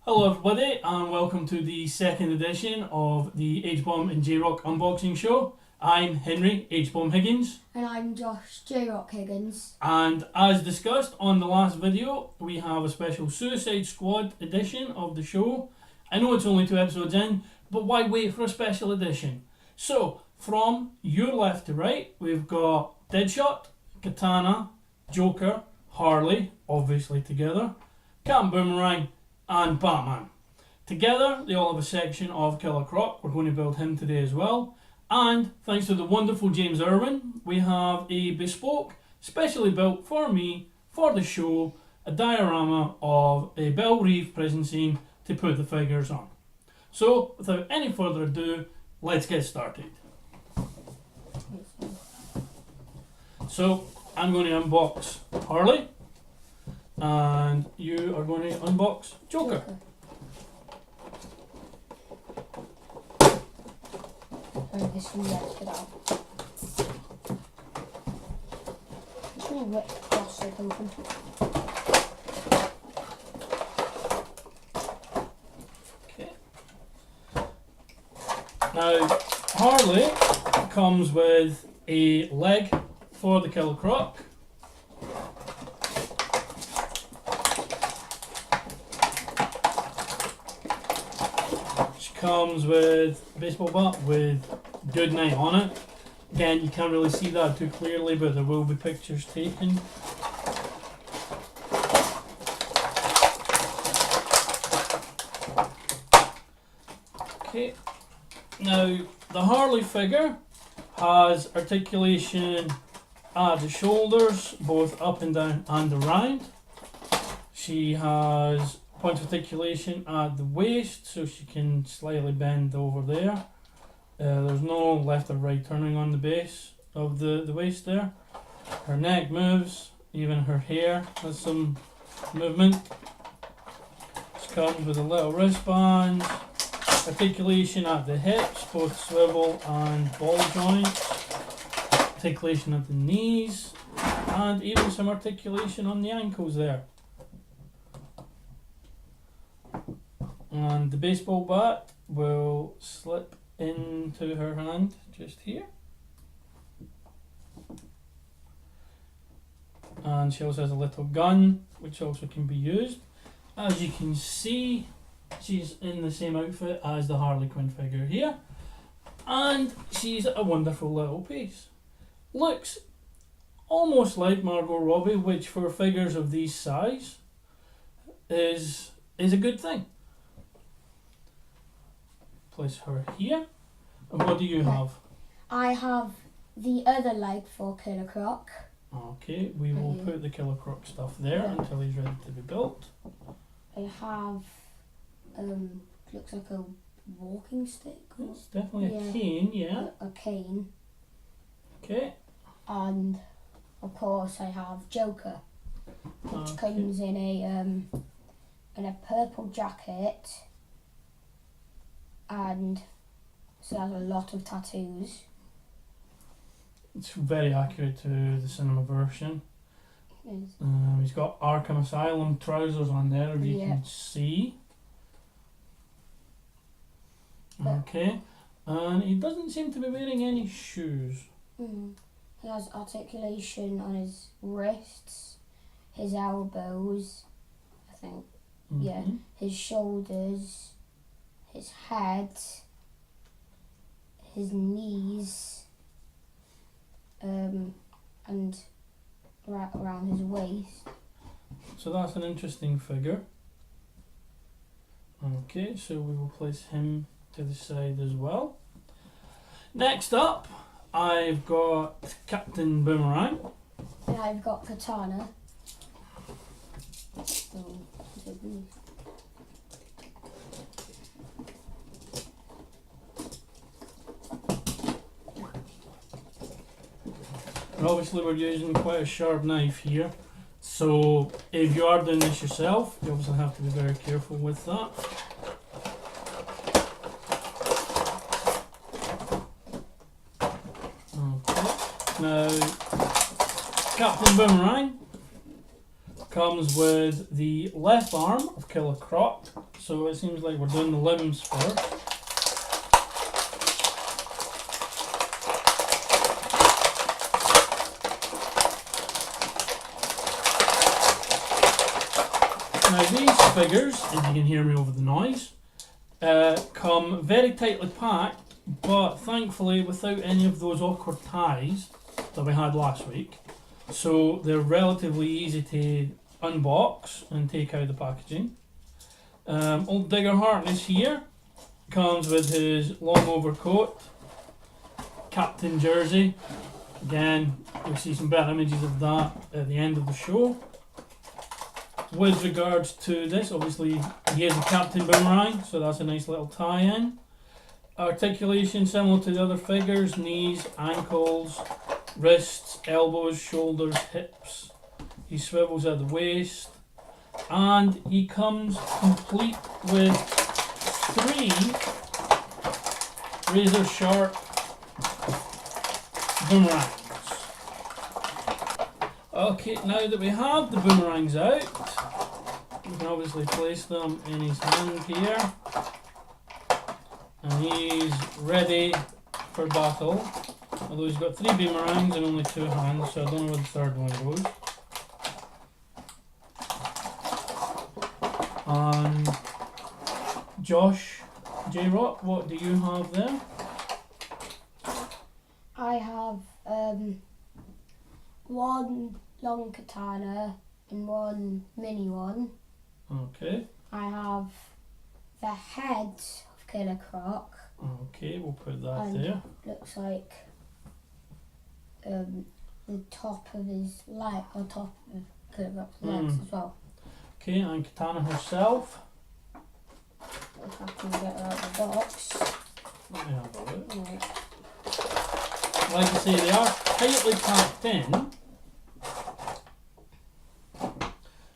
Hello everybody and welcome to the second edition of the H-Bomb and J-Rock unboxing show. I'm Henry H-Bomb Higgins. And I'm Josh J-Rock Higgins. And as discussed on the last video, we have a special Suicide Squad edition of the show. I know it's only 2 episodes in, but why wait for a special edition? So, from your left to right, we've got Deadshot, Katana, Joker, Harley, obviously together, Captain Boomerang, and Batman. Together, they all have a section of Killer Croc. We're going to build him today as well. And thanks to the wonderful James Irwin, we have a bespoke, specially built for me, for the show, a diorama of a Belle Reve prison scene to put the figures on. So, without any further ado, let's get started. So, I'm going to unbox Harley, and you are going to unbox Joker. This one, let's get out. It's really wet plastic open. Okay. Now, Harley comes with a leg for the Killer Croc. Comes with a baseball bat with "Good Night" on it. Again, you can't really see that too clearly, but there will be pictures taken. Okay, now the Harley figure has articulation at the shoulders, both up and down and around. She has point of articulation at the waist, so she can slightly bend over there. There's no left or right turning on the base of the waist there. Her neck moves, even her hair has some movement. She comes with a little wristband, articulation at the hips, both swivel and ball joints, articulation at the knees, and even some articulation on the ankles there. And the baseball bat will slip into her hand just here. And she also has a little gun which also can be used. As you can see, she's in the same outfit as the Harley Quinn figure here. And she's a wonderful little piece. Looks almost like Margot Robbie, which for figures of these size is a good thing. Place her here. And what do you have? I have the other leg for Killer Croc. Okay, we will put the Killer Croc stuff there until he's ready to be built. I have, looks like a walking stick. It's definitely a cane, yeah. A cane. Okay. And, of course, I have Joker, which comes in a purple jacket. And so has a lot of tattoos. It's very accurate to the cinema version. He's got Arkham Asylum trousers on there, if you can see. Okay, and he doesn't seem to be wearing any shoes. He has articulation on his wrists, his elbows, I think. Yeah, his shoulders, his head, his knees, and right around his waist. So that's an interesting figure. Okay, so we will place him to the side as well. Next up, I've got Captain Boomerang. And I've got Katana. And obviously we're using quite a sharp knife here, so if you are doing this yourself, you obviously have to be very careful with that. Okay, now Captain Boomerang comes with the left arm of Killer Croc. So it seems like we're doing the limbs first. Now these figures, if you can hear me over the noise, come very tightly packed, but thankfully without any of those awkward ties that we had last week. So they're relatively easy to unbox and take out the packaging. Old Digger Harkness here comes with his long overcoat, captain jersey. Again, you'll see some better images of that at the end of the show. With regards to this, obviously he is a Captain Boomerang, so that's a nice little tie-in. Articulation similar to the other figures: knees, ankles, wrists, elbows, shoulders, hips. He swivels at the waist, and he comes complete with 3 razor sharp boomerangs. Okay, now that we have the boomerangs out, we can obviously place them in his hand here, and he's ready for battle. Although he's got 3 boomerangs and only 2 hands, so I don't know where the third one goes. And Josh, J-Rock, what do you have there? I have one long katana and one mini one. Okay. I have the head of Killer Croc. Okay, we'll put that and there. Looks like the top of his leg, or top of Killer Croc's legs as well. Okay, and Katana herself. I'll have to get her out of the box. Let me have a look. Right. Like I say, they are tightly packed in.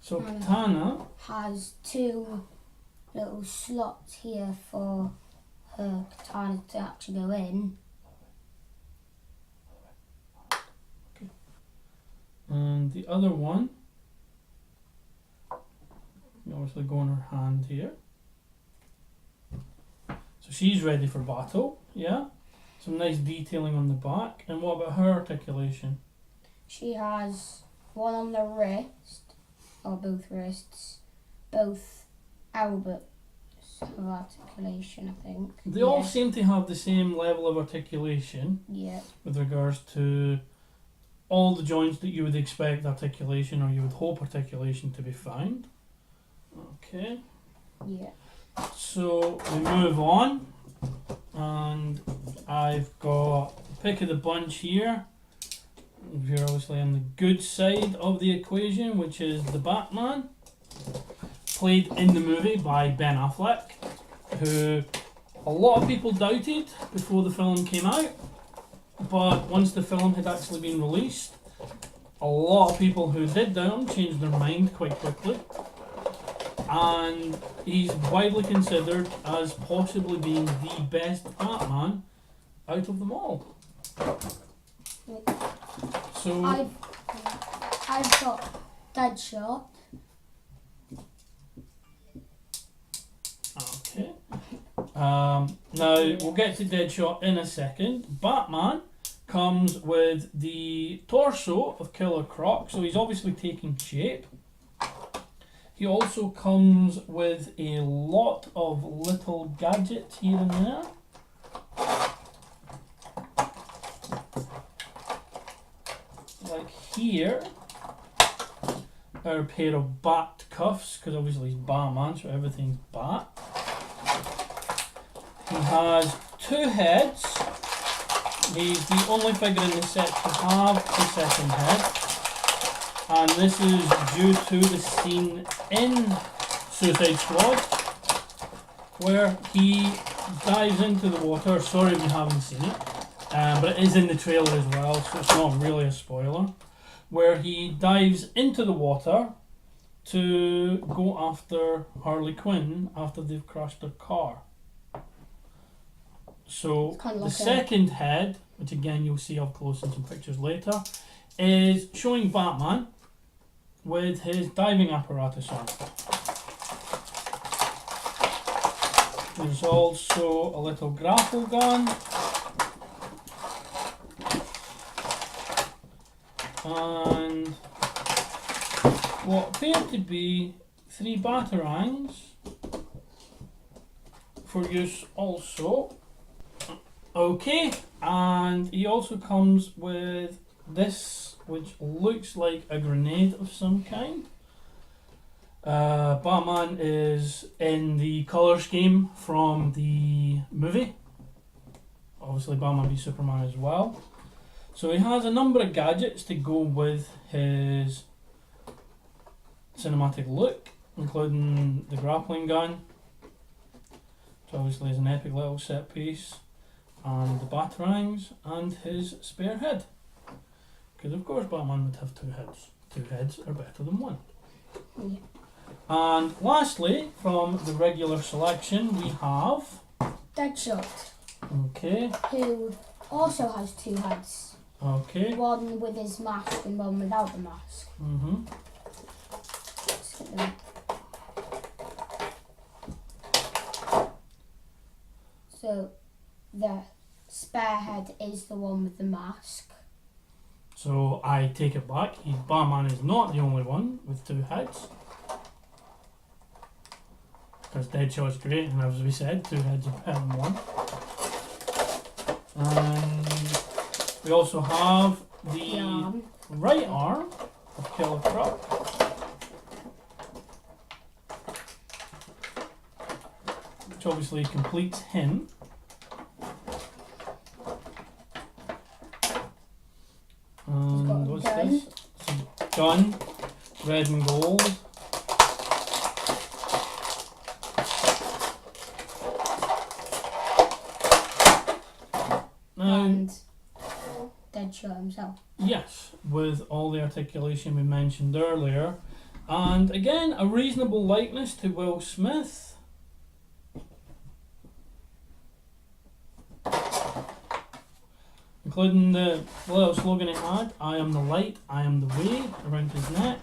So Katana has 2 little slots here for her katana to actually go in. Okay. And the other one, you obviously go in her hand here. So she's ready for battle, yeah? Some nice detailing on the back. And what about her articulation? She has one on the wrist, or both wrists, both elbows of articulation, I think. They all seem to have the same level of articulation. Yeah. With regards to all the joints that you would expect articulation, or you would hope articulation to be found. Okay. Yeah. So we move on, and I've got the pick of the bunch here. We're obviously on the good side of the equation, which is the Batman, played in the movie by Ben Affleck, who a lot of people doubted before the film came out, but once the film had actually been released, a lot of people who did doubt him changed their mind quite quickly, and he's widely considered as possibly being the best Batman out of them all. So I've got Deadshot. Okay. Now we'll get to Deadshot in a second. Batman comes with the torso of Killer Croc, so he's obviously taking shape. He also comes with a lot of little gadgets here and there. Like here are a pair of bat cuffs, because obviously he's Batman, so everything's bat. He has 2 heads. He's the only figure in the set to have a second head. And this is due to the scene in Suicide Squad where he dives into the water. Sorry if you haven't seen it, but it is in the trailer as well, so it's not really a spoiler. Where he dives into the water to go after Harley Quinn after they've crashed their car. So the second head, which again you'll see up close in some pictures later, is showing Batman with his diving apparatus on. There's also a little grapple gun. And what appear to be 3 batarangs for use also. Okay, and he also comes with this, which looks like a grenade of some kind. Batman is in the colour scheme from the movie. Obviously Batman v Superman as well. So he has a number of gadgets to go with his cinematic look, including the grappling gun, which obviously is an epic little set piece, and the batarangs, and his spare head. Because of course Batman would have 2 heads. 2 heads are better than 1. Yeah. And lastly, from the regular selection, we have Deadshot, okay, who also has 2 heads. okay, One with his mask and one without the mask. So the spare head is the one with the mask. So I take it back. Batman is not the only one with 2 heads. Because Deadshot's great, and as we said, 2 heads are better than 1. And we also have the right arm of Killer Croc. Which obviously completes him. And what's this? It's a gun, red and gold. Now, And Deadshot himself. yes, with all the articulation we mentioned earlier. And again, a reasonable likeness to Will Smith. Including the little slogan he had, I am the light, I am the way, around his neck.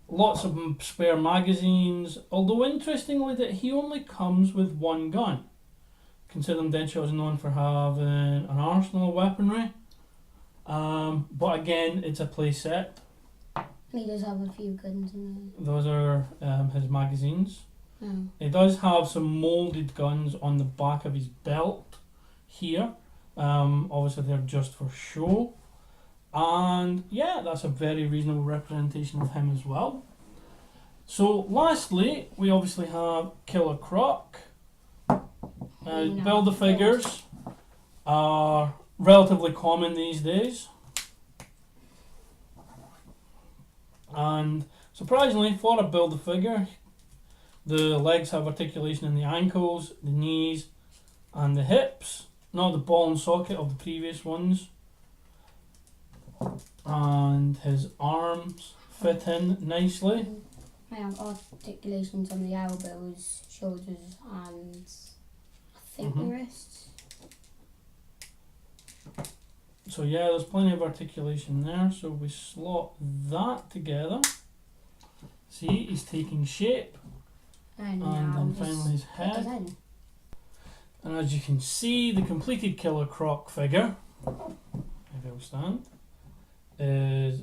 Lots of spare magazines, although interestingly that he only comes with 1 gun. Considering Deadshot is known for having an arsenal of weaponry. But again, it's a play set. He does have a few guns in Those are his magazines. there. Oh. He does have some moulded guns on the back of his belt here. Obviously they're just for show. And yeah, that's a very reasonable representation of him as well. So lastly, we obviously have Killer Croc. Build-A-Figures are relatively common these days. And surprisingly, for a Build-A-Figure, the legs have articulation in the ankles, the knees, and the hips. Not the ball and socket of the previous ones. And his arms fit in nicely. I have articulations on the elbows, shoulders, and I think the wrists. So yeah, there's plenty of articulation there. So we slot that together. See, he's taking shape. And then finally his head. And as you can see, the completed Killer Croc figure, if it'll stand, is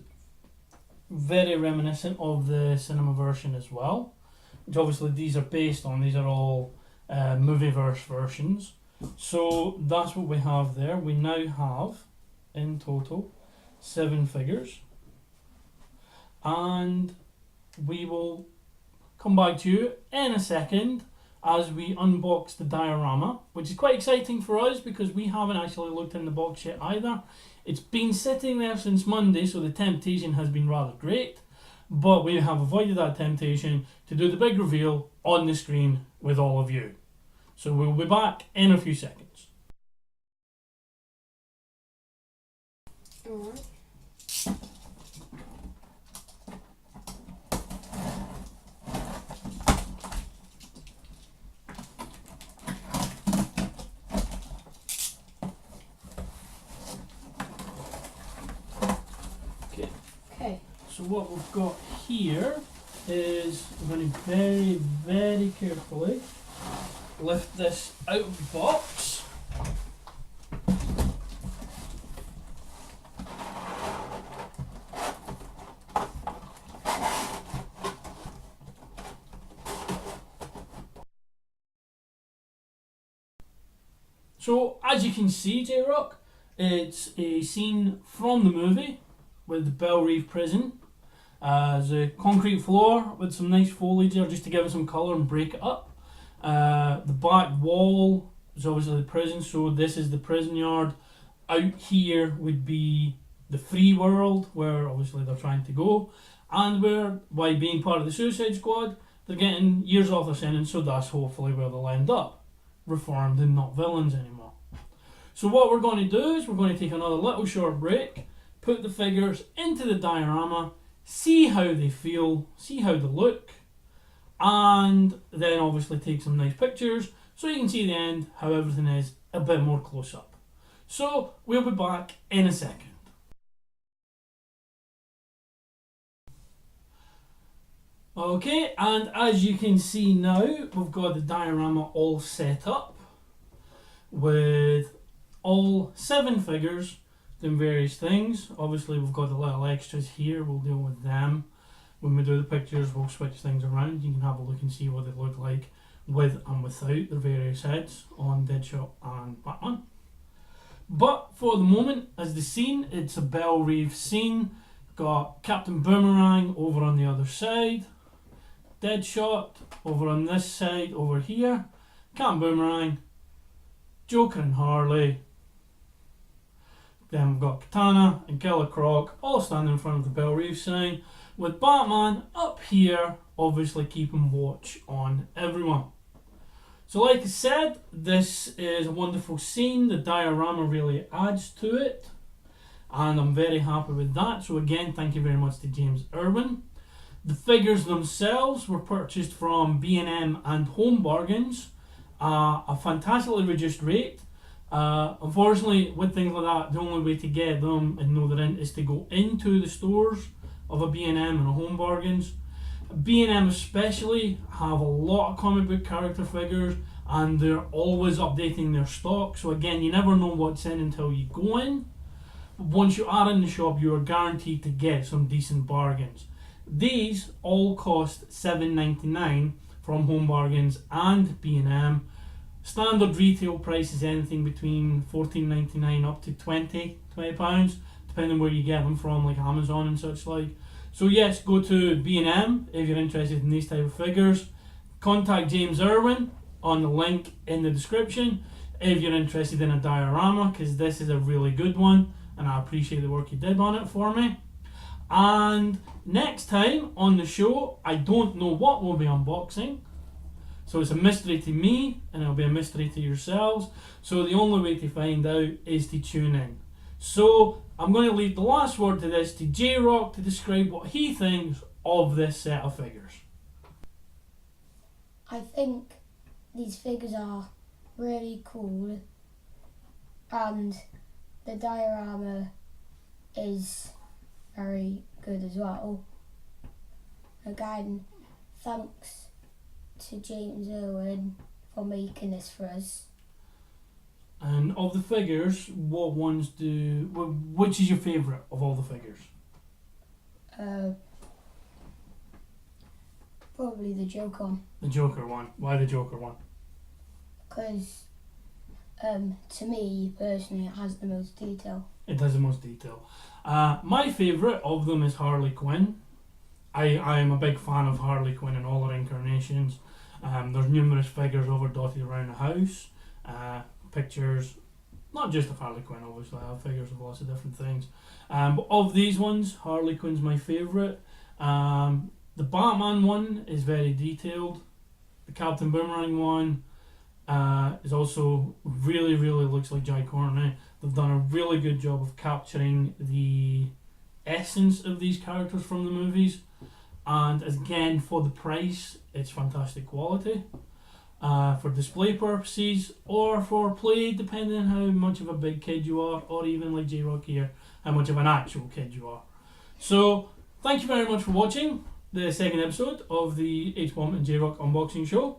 very reminiscent of the cinema version as well. Which obviously these are based on, these are all Movieverse versions. So that's what we have there. We now have, in total, 7 figures. And we will come back to you in a second as we unbox the diorama, which is quite exciting for us because we haven't actually looked in the box yet either. It's been sitting there since Monday, so the temptation has been rather great, but we have avoided that temptation to do the big reveal on the screen with all of you. So we'll be back in a few seconds. Alright. Okay. Okay. So what we've got here is we're going to very, very carefully lift this out of the box. So, as you can see, J-Rock, it's a scene from the movie with the Belle Reve prison. There's a concrete floor with some nice foliage there just to give it some colour and break it up. The back wall is obviously the prison, so this is the prison yard. Out here would be the free world, where obviously they're trying to go, and where, by being part of the Suicide Squad, they're getting years off their sentence, so that's hopefully where they'll end up, reformed and not villains anymore. So what we're going to do is we're going to take another little short break, put the figures into the diorama, see how they feel, see how they look, and then obviously take some nice pictures so you can see the end, how everything is a bit more close up. So we'll be back in a second. Okay, and as you can see now, we've got the diorama all set up with all 7 figures doing various things. Obviously we've got the little extras here, we'll deal with them. When we do the pictures, we'll switch things around. You can have a look and see what they look like with and without their various heads on Deadshot and Batman. But for the moment, as the scene, it's a Belle Reve scene. Got Captain Boomerang over on the other side, Deadshot over on this side over here, Captain Boomerang, Joker and Harley. Then we've got Katana and Killer Croc all standing in front of the Belle Reve sign, with Batman up here obviously keeping watch on everyone. So like I said, this is a wonderful scene. The diorama really adds to it, and I'm very happy with that. So again, thank you very much to James Irwin. The figures themselves were purchased from B&M and Home Bargains, a fantastically reduced rate. Unfortunately, with things like that, the only way to get them and know they're in is to go into the stores of a B&M and a Home Bargains. B&M especially have a lot of comic book character figures, and they're always updating their stock. So again, you never know what's in until you go in. But once you are in the shop, you are guaranteed to get some decent bargains. These all cost $7.99 from Home Bargains and B&M. Standard retail price is anything between $14.99 up to £20, depending where you get them from, like Amazon and such like. So yes, go to B&M if you're interested in these type of figures. Contact James Irwin on the link in the description if you're interested in a diorama, because this is a really good one and I appreciate the work you did on it for me. And next time on the show, I don't know what we'll be unboxing. So it's a mystery to me, and it'll be a mystery to yourselves. So the only way to find out is to tune in. So I'm going to leave the last word to this to J-Rock to describe what he thinks of this set of figures. I think these figures are really cool, and the diorama is very good as well. Again, thanks to James Irwin for making this for us. And of the figures, which is your favourite of all the figures? Probably the Joker one. The Joker one. Why the Joker one? Because to me personally, it has the most detail. It has the most detail. My favourite of them is Harley Quinn. I am a big fan of Harley Quinn in all her incarnations. There's numerous figures over dotted around the house. Pictures, not just of Harley Quinn, obviously. I have figures of lots of different things. But of these ones, Harley Quinn's my favourite. The Batman one is very detailed. The Captain Boomerang one is also really looks like Jai Courtney. They've done a really good job of capturing the essence of these characters from the movies, and again, for the price, it's fantastic quality. For display purposes or for play, depending on how much of a big kid you are, or even like J-Rock here, how much of an actual kid you are. So thank you very much for watching the second episode of the H-Bomb and J-Rock unboxing show.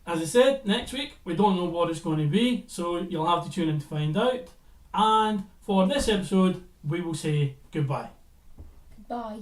As I said, next week we don't know what it's going to be, so you'll have to tune in to find out. And for this episode, we will say goodbye. Goodbye.